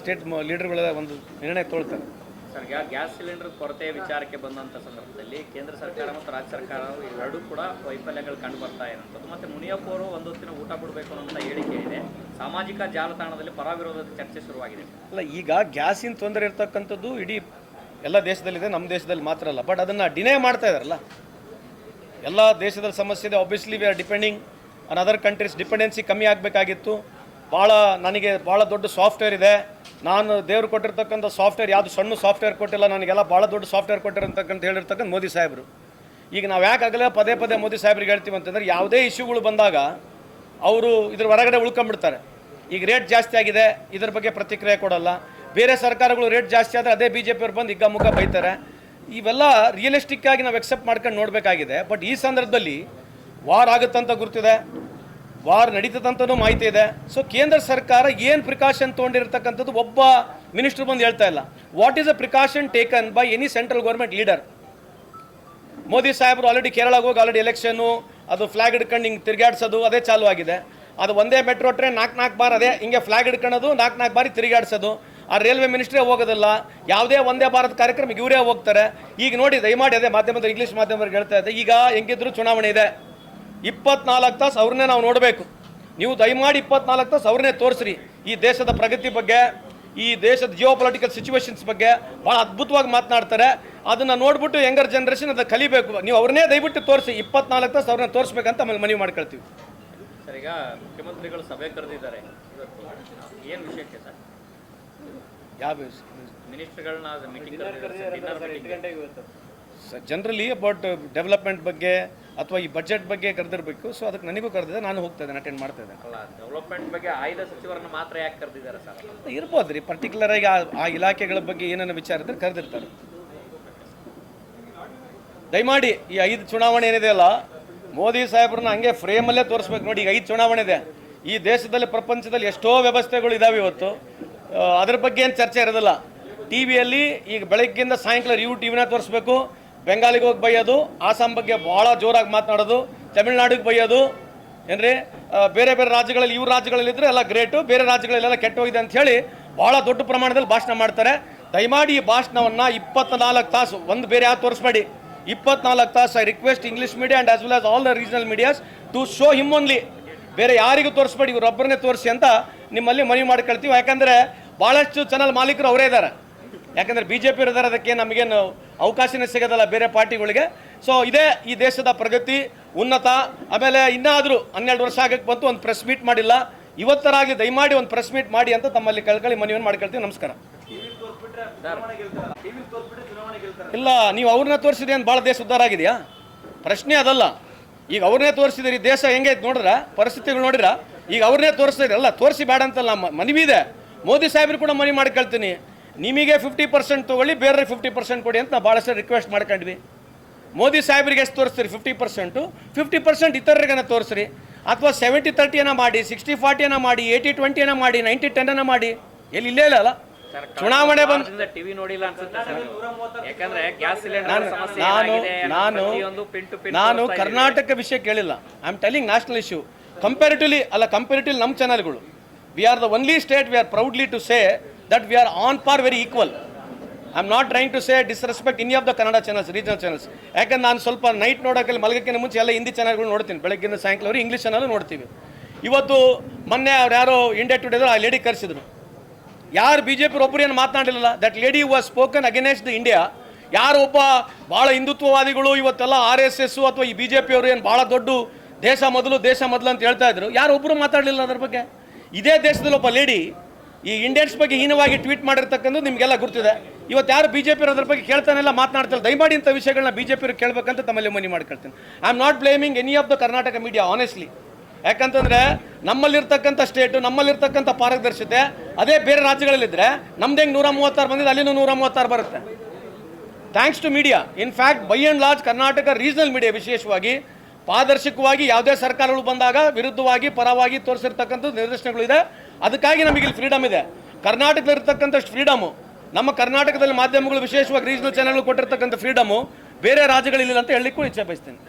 State ಲೀಡರ್ಗಳ ಒಂದು ನಿರ್ಣಯ ತೊಗೊಳ್ತಾರೆ. ಸರ್, ಗ್ಯಾಸ್ ಸಿಲಿಂಡರ್ ಕೊರತೆ ವಿಚಾರಕ್ಕೆ ಬಂದಂಥ ಸಂದರ್ಭದಲ್ಲಿ ಕೇಂದ್ರ ಸರ್ಕಾರ ಮತ್ತು ರಾಜ್ಯ ಸರ್ಕಾರ ಇವೆರಡೂ ಕೂಡ ವೈಫಲ್ಯಗಳು ಕಂಡು ಬರ್ತಾ ಇರುವಂಥದ್ದು. ಮತ್ತು ಮುನಿಯಪ್ಪ ಅವರು ಒಂದು ಹೊತ್ತಿನ ಊಟ ಕೊಡಬೇಕು ಅನ್ನೋಂಥ ಹೇಳಿಕೆ ಇದೆ. ಸಾಮಾಜಿಕ ಜಾಲತಾಣದಲ್ಲಿ ಪರ ವಿರೋಧದ ಚರ್ಚೆ ಶುರುವಾಗಿದೆ. ಅಲ್ಲ, ಈಗ ಗ್ಯಾಸಿನ ತೊಂದರೆ ಇರ್ತಕ್ಕಂಥದ್ದು ಇಡೀ ಎಲ್ಲ ದೇಶದಲ್ಲಿದೆ, ನಮ್ಮ ದೇಶದಲ್ಲಿ ಮಾತ್ರ ಅಲ್ಲ. ಬಟ್ ಅದನ್ನು ಡಿನೇ ಮಾಡ್ತಾ ಇದ್ದಾರಲ್ಲ. ಎಲ್ಲ ದೇಶದಲ್ಲಿ ಸಮಸ್ಯೆ ಇದೆ. Obviously we are depending on other countries. Dependency ಕಮ್ಮಿ ಆಗಬೇಕಾಗಿತ್ತು. ನನಗೆ ಭಾಳ ದೊಡ್ಡ ಸಾಫ್ಟ್ವೇರ್ ಇದೆ. ನಾನು ದೇವ್ರು ಕೊಟ್ಟಿರ್ತಕ್ಕಂಥ ಸಾಫ್ಟ್ವೇರ್ ಯಾವುದು ಸಣ್ಣ ಸಾಫ್ಟ್ವೇರ್ ಕೊಟ್ಟಿಲ್ಲ, ನನಗೆಲ್ಲ ಭಾಳ ದೊಡ್ಡ ಸಾಫ್ಟ್ವೇರ್ ಕೊಟ್ಟಿರ್ತಕ್ಕಂಥ ಹೇಳಿರ್ತಕ್ಕಂಥ ಮೋದಿ ಸಾಹೇಬರು. ಈಗ ನಾವು ಯಾಕಾಗಲೇ ಪದೇ ಪದೇ ಮೋದಿ ಸಾಹೇಬ್ರಿಗೆ ಹೇಳ್ತೀವಿ ಅಂತಂದರೆ, ಯಾವುದೇ ಇಶ್ಯೂಗಳು ಬಂದಾಗ ಅವರು ಇದ್ರ ಹೊರಗಡೆ ಉಳ್ಕೊಂಡ್ಬಿಡ್ತಾರೆ. ಈಗ ರೇಟ್ ಜಾಸ್ತಿ ಆಗಿದೆ, ಇದ್ರ ಬಗ್ಗೆ ಪ್ರತಿಕ್ರಿಯೆ ಕೊಡಲ್ಲ. ಬೇರೆ ಸರ್ಕಾರಗಳು ರೇಟ್ ಜಾಸ್ತಿ ಆದರೆ ಅದೇ BJP ಅವ್ರು ಬಂದು ಹಿಗ್ಗಾಮುಗ್ಗ ಬೈತಾರೆ. ಇವೆಲ್ಲ ರಿಯಲಿಸ್ಟಿಕ್ ಆಗಿ ನಾವು ಎಕ್ಸೆಪ್ಟ್ ಮಾಡ್ಕೊಂಡು ನೋಡಬೇಕಾಗಿದೆ. ಬಟ್ ಈ ಸಂದರ್ಭದಲ್ಲಿ ವಾರ್ ಆಗುತ್ತಂತ ಗುರ್ತಿದೆ, ವಾರ್ ನಡೀತದಂತನೂ ಮಾಹಿತಿ ಇದೆ. ಸೊ ಕೇಂದ್ರ ಸರ್ಕಾರ ಏನು ಪ್ರಿಕಾಷನ್ ತೊಗೊಂಡಿರ್ತಕ್ಕಂಥದ್ದು ಒಬ್ಬ ಮಿನಿಸ್ಟರ್ ಬಂದು ಹೇಳ್ತಾ ಇಲ್ಲ. What is a precaution taken by any central government leader? Modi ಸಾಹೇಬರು ಆಲ್ರೆಡಿ ಕೇರಳಕ್ಕೆ ಹೋಗಿ ಆಲ್ರೆಡಿ ಎಲೆಕ್ಷನ್ನು ಅದು ಫ್ಲಾಗ್ ಹಿಡ್ಕೊಂಡು ಹಿಂಗೆ ತಿರುಗಾಡ್ಸೋದು ಅದೇ ಚಾಲು ಆಗಿದೆ. ಅದು ಒಂದೇ ಮೆಟ್ರೋ ಟ್ರೈನ್ 4 ಬಾರ್ ಅದೇ ಹಿಂಗೆ ಫ್ಲಾಗ್ ಹಿಡ್ಕೊಳ್ಳೋದು, 4 ಬಾರಿ ತಿರುಗಾಡ್ಸೋದು. ಆ ರೈಲ್ವೆ ಮಿನಿಸ್ಟ್ರೇ ಹೋಗೋದಿಲ್ಲ. ಯಾವುದೇ ಒಂದೇ ಭಾರತ ಕಾರ್ಯಕ್ರಮಕ್ಕೆ ಇವರೇ ಹೋಗ್ತಾರೆ. ಈಗ ನೋಡಿ, ದಯಮಾಡಿ ಅದೇ ಮಾಧ್ಯಮದ ಇಂಗ್ಲೀಷ್ ಮಾಧ್ಯಮದವ್ರಿಗೆ ಹೇಳ್ತಾ ಇದೆ, ಈಗ ಹೆಂಗಿದ್ರು ಚುನಾವಣೆ ಇದೆ, 24 ತಾಸು ಅವ್ರನ್ನೇ ನಾವು ನೋಡಬೇಕು. ನೀವು ದಯಮಾಡಿ 24 ತಾಸು ಅವ್ರನ್ನೇ ತೋರಿಸ್ರಿ. ಈ ದೇಶದ ಪ್ರಗತಿ ಬಗ್ಗೆ, ಈ ದೇಶದ ಜಿಯೋ ಪೊಲಿಟಿಕಲ್ ಸಿಚುವೇಶನ್ಸ್ ಬಗ್ಗೆ ಭಾಳ ಅದ್ಭುತವಾಗಿ ಮಾತನಾಡ್ತಾರೆ. ಅದನ್ನು ನೋಡ್ಬಿಟ್ಟು ಯಂಗರ್ ಜನರೇಷನ್ ಅದನ್ನು ಕಲಿಬೇಕು. ನೀವು ಅವ್ರನ್ನೇ ದಯವಿಟ್ಟು ತೋರಿಸಿ, 24 ತಾಸು ಅವ್ರನ್ನ ತೋರಿಸ್ಬೇಕಂತ ಮನವಿ ಮಾಡ್ಕೊಳ್ತೀವಿ. ಸರ್, ಈಗ ಮುಖ್ಯಮಂತ್ರಿಗಳು ಸಭೆ ಕರೆದಿದ್ದಾರೆ, ಏನು ವಿಷಯಕ್ಕೆ ಸರ್? ಯಾವ ಮಿನಿಸ್ಟರ್ಗಳನ್ನ ಮೀಟಿಂಗ್ ಜನರಲಿ ಅಬೌಟ್ ಡೆವಲಪ್ಮೆಂಟ್ ಬಗ್ಗೆ ಅಥವಾ ಈ ಬಜೆಟ್ ಬಗ್ಗೆ ಕರೆದಿರಬೇಕು. ಸೊ ಅದಕ್ಕೆ ನನಗೂ ಕರೆದಿದೆ, ನಾನು ಹೋಗ್ತಾ ಇದ್ದೇನೆ, ಅಟೆಂಡ್ ಮಾಡ್ತಾ ಇದ್ದೇನೆ. ಅಲ್ಲ, ಡೆವಲಪ್ಮೆಂಟ್ ಬಗ್ಗೆ ಆಯ್ದ ಸಚಿವರನ್ನ ಮಾತ್ರ ಯಾಕೆ ಕರೆದಿದ್ದಾರೆ ಸರ್? ಇರ್ಬೋದು ರೀ, ಪರ್ಟಿಕ್ಯುಲರ್ ಆಗಿ ಆ ಇಲಾಖೆಗಳ ಬಗ್ಗೆ ಏನೇನು ವಿಚಾರ ಇದ್ರೆ ಕರೆದಿರ್ತಾರೆ. ದಯಮಾಡಿ ಈ 5 ಚುನಾವಣೆ ಏನಿದೆ ಅಲ್ಲ, ಮೋದಿ ಸಾಹೇಬ್ರನ್ನ ಹಂಗೆ ಫ್ರೇಮಲ್ಲೇ ತೋರಿಸ್ಬೇಕು. ನೋಡಿ, ಈಗ 5 ಚುನಾವಣೆ ಇದೆ. ಈ ದೇಶದಲ್ಲಿ ಪ್ರಪಂಚದಲ್ಲಿ ಎಷ್ಟೋ ವ್ಯವಸ್ಥೆಗಳು ಇದಾವೆ ಇವತ್ತು. ಅದ್ರ ಬಗ್ಗೆ ಏನು ಚರ್ಚೆ ಇರೋದಿಲ್ಲ. ಟಿವಿಯಲ್ಲಿ ಈಗ ಬೆಳಗ್ಗಿಂದ ಸಾಯಂಕಾಲ ಟಿವಿನ ತೋರಿಸ್ಬೇಕು. ಬೆಂಗಾಲಿಗೆ ಹೋಗಿ ಬೈಯೋದು, ಆಸಾಂ ಬಗ್ಗೆ ಭಾಳ ಜೋರಾಗಿ ಮಾತನಾಡೋದು, ತಮಿಳ್ನಾಡಿಗೆ ಬೈಯೋದು, ಏನ್ರಿ ಬೇರೆ ಬೇರೆ ರಾಜ್ಯಗಳಲ್ಲಿ ಇವ್ರ ರಾಜ್ಯಗಳಲ್ಲಿದ್ದರೆ ಎಲ್ಲ ಗ್ರೇಟು, ಬೇರೆ ರಾಜ್ಯಗಳಲ್ಲೆಲ್ಲ ಕೆಟ್ಟೋಗಿದೆ ಅಂತ ಹೇಳಿ ಭಾಳ ದೊಡ್ಡ ಪ್ರಮಾಣದಲ್ಲಿ ಭಾಷಣ ಮಾಡ್ತಾರೆ. ದಯಮಾಡಿ ಈ ಭಾಷಣವನ್ನು 24 ತಾಸು ಒಂದು ಬೇರೆ ಯಾವ್ದು ತೋರಿಸ್ಬೇಡಿ. 24 ತಾಸು I request English media and as well as all the regional medias to show him only. ಬೇರೆ ಯಾರಿಗೂ ತೋರಿಸ್ಬೇಡಿ, ಇವರೊಬ್ಬರನ್ನೇ ತೋರಿಸಿ ಅಂತ ನಿಮ್ಮಲ್ಲಿ ಮನವಿ ಮಾಡ್ಕೊಳ್ತೀವಿ. ಯಾಕಂದರೆ ಭಾಳಷ್ಟು ಚಾನಲ್ ಮಾಲೀಕರು ಅವರೇ ಇದ್ದಾರೆ. ಯಾಕಂದರೆ BJP ಇದ್ದಾರೆ, ಅದಕ್ಕೆ ನಮಗೇನು ಅವಕಾಶನೇ ಸಿಗೋದಲ್ಲ ಬೇರೆ ಪಾರ್ಟಿಗಳಿಗೆ. ಸೊ ಇದೇ ಈ ದೇಶದ ಪ್ರಗತಿ, ಉನ್ನತ. ಆಮೇಲೆ ಇನ್ನಾದರೂ 12 ವರ್ಷ ಆಗಕ್ಕೆ ಬಂತು, ಒಂದು ಪ್ರೆಸ್ ಮೀಟ್ ಮಾಡಿಲ್ಲ. ಇವತ್ತರಾಗಲಿ ದಯಮಾಡಿ ಒಂದು ಪ್ರೆಸ್ ಮೀಟ್ ಮಾಡಿ ಅಂತ ತಮ್ಮಲ್ಲಿ ಕಳ್ಕೊಳ್ಳಿ ಮನವಿಯನ್ನು ಮಾಡ್ಕೊಳ್ತೀವಿ. ನಮಸ್ಕಾರ. ಇಲ್ಲ, ನೀವು ಅವ್ರನ್ನ ತೋರಿಸಿದ್ರೆ ಏನು ಭಾಳ ದೇಶ ಉದ್ಧಾರ ಆಗಿದೆಯಾ? ಪ್ರಶ್ನೆ ಅದಲ್ಲ. ಈಗ ಅವ್ರನ್ನೇ ತೋರಿಸಿದ್ರಿ, ದೇಶ ಹೆಂಗೈತೆ ನೋಡ್ರ, ಪರಿಸ್ಥಿತಿಗಳು ನೋಡಿರ. ಈಗ ಅವ್ರನ್ನೇ ತೋರಿಸ್ತಿದ್ರಿ, ಅಲ್ಲ ತೋರಿಸಿ ಬೇಡ ಅಂತಲ್ಲ, ಮನವಿ ಇದೆ. ಮೋದಿ ಸಾಹೇಬ್ರು ಕೂಡ ಮನವಿ ಮಾಡ್ಕೊಳ್ತೀನಿ, ನಿಮಗೆ 50% ತೊಗೊಳ್ಳಿ, ಬೇರೆ 50% ಕೊಡಿ ಅಂತ ನಾವು ಭಾಳಷ್ಟು ರಿಕ್ವೆಸ್ಟ್ ಮಾಡ್ಕೊಂಡ್ವಿ. ಮೋದಿ ಸಾಹೇಬ್ರಿಗೆ ಎಷ್ಟು ತೋರಿಸ್ತೀರಿ? 50%. 50% ಇತರರಿಗೇನ ತೋರಿಸ್ರಿ. ಅಥವಾ 70-30 ಮಾಡಿ, 60-40 ಮಾಡಿ, 80-20 ಮಾಡಿ, 90-10 ಮಾಡಿ. ಇಲ್ಲೇ ಇಲ್ಲ ಅಲ್ಲ. ಚುನಾವಣೆ ಬಂದು ಟಿವಿ ನೋಡಿಲ್ಲ ಅನ್ಸುತ್ತೆ. ಯಾಕಂದ್ರೆ ಗ್ಯಾಸ್ ಸಿಲಿಂಡರ್ ಸಮಸ್ಯೆ ನಾನು ಕರ್ನಾಟಕ ವಿಷಯ ಕೇಳಿಲ್ಲ. I am telling national issue. Comparatively ನಮ್ಮ ಚಾನಲ್ಗಳು, we are the only state we are proudly to say that we are on par, very equal. I am not trying to say disrespect any of the Kannada channels, regional channels. ಯಾಕಂದ್ರೆ ನಾನು ಸ್ವಲ್ಪ night ನೋಡೋಕೆ ಮಲಗಕ್ಕಿಂತ ಮುಂಚೆ ಎಲ್ಲ ಹಿಂದಿ ಚಾನಲ್ಗಳು ನೋಡ್ತೀನಿ. ಬೆಳಗ್ಗಿಂದ ಸಾಯಂಕಾಲವರೆಗೆ English channel ನೋಡ್ತೀವಿ. ಇವತ್ತು ಮೊನ್ನೆ ಅವ್ರು ಯಾರೋ ಇಂಡಿಯಾ ಟುಡೇದ್ರು ಆ ಲೇಡಿ ಕರೆಸಿದ್ರು. ಯಾರು BJP ಒಬ್ಬರು ಏನು ಮಾತನಾಡಲಿಲ್ಲ. That lady was spoken against the India. ಯಾರು ಒಬ್ಬ ಭಾಳ ಹಿಂದುತ್ವವಾದಿಗಳು ಇವತ್ತೆಲ್ಲ RSS ಅಥವಾ ಈ BJP ಅವರು ಏನು ಭಾಳ ದೊಡ್ಡ ದೇಶ ಮೊದಲು ಅಂತ ಹೇಳ್ತಾ ಇದ್ರು, ಯಾರು ಒಬ್ಬರು ಮಾತಾಡಲಿಲ್ಲ ಅದ್ರ ಬಗ್ಗೆ. ಇದೇ ದೇಶದಲ್ಲಿ ಒಬ್ಬ ಲೇಡಿ ಈ ಇಂಡಿಯನ್ಸ್ ಬಗ್ಗೆ ಹೀನವಾಗಿ ಟ್ವೀಟ್ ಮಾಡಿರ್ತಕ್ಕಂಥದ್ದು ನಿಮಗೆಲ್ಲ ಗುರ್ತಿದೆ. ಇವತ್ತು ಯಾರು BJP ಅದ್ರ ಬಗ್ಗೆ ಕೇಳ್ತಾನೆಲ್ಲ ಮಾತನಾಡ್ತಾರೆ. ದಯಮಾಡಿ ಇಂಥ ವಿಷಯಗಳನ್ನ BJP ಕೇಳಬೇಕಂತ ತಮ್ಮಲ್ಲಿ ಮನವಿ ಮಾಡ್ಕೊಳ್ತೀನಿ. I am not blaming any of the Karnataka media honestly. ಯಾಕಂತಂದರೆ ನಮ್ಮಲ್ಲಿರ್ತಕ್ಕಂಥ ಸ್ಟೇಟು, ನಮ್ಮಲ್ಲಿರ್ತಕ್ಕಂಥ ಪಾರದರ್ಶತೆ ಅದೇ ಬೇರೆ ರಾಜ್ಯಗಳಲ್ಲಿದ್ದರೆ ನಮ್ದು ಹೆಂಗೆ 136 ಬಂದಿದೆ, ಅಲ್ಲಿನೂ 136 ಬರುತ್ತೆ. Thanks to media. In fact by and large Karnataka regional media ವಿಶೇಷವಾಗಿ ಪಾರದರ್ಶಕವಾಗಿ ಯಾವುದೇ ಸರ್ಕಾರಗಳು ಬಂದಾಗ ವಿರುದ್ಧವಾಗಿ ಪರವಾಗಿ ತೋರಿಸಿರ್ತಕ್ಕಂಥದ್ದು ನಿದರ್ಶನಗಳಿದೆ. ಅದಕ್ಕಾಗಿ ನಮಗೆ ಇಲ್ಲಿ ಫ್ರೀಡಮ್ ಇದೆ. ಕರ್ನಾಟಕದಲ್ಲಿರ್ತಕ್ಕಂಥಷ್ಟು ಫ್ರೀಡಮು, ನಮ್ಮ ಕರ್ನಾಟಕದಲ್ಲಿ ಮಾಧ್ಯಮಗಳು ವಿಶೇಷವಾಗಿ ರೀಜನಲ್ ಚಾನಲ್ಗಳು ಕೊಟ್ಟಿರ್ತಕ್ಕಂಥ ಫ್ರೀಡಮು ಬೇರೆ ರಾಜ್ಯಗಳಿಲ್ಲ ಅಂತ ಹೇಳಲಿಕ್ಕೂ ಇಚ್ಛೆ ಬಯಸ್ತೇನೆ.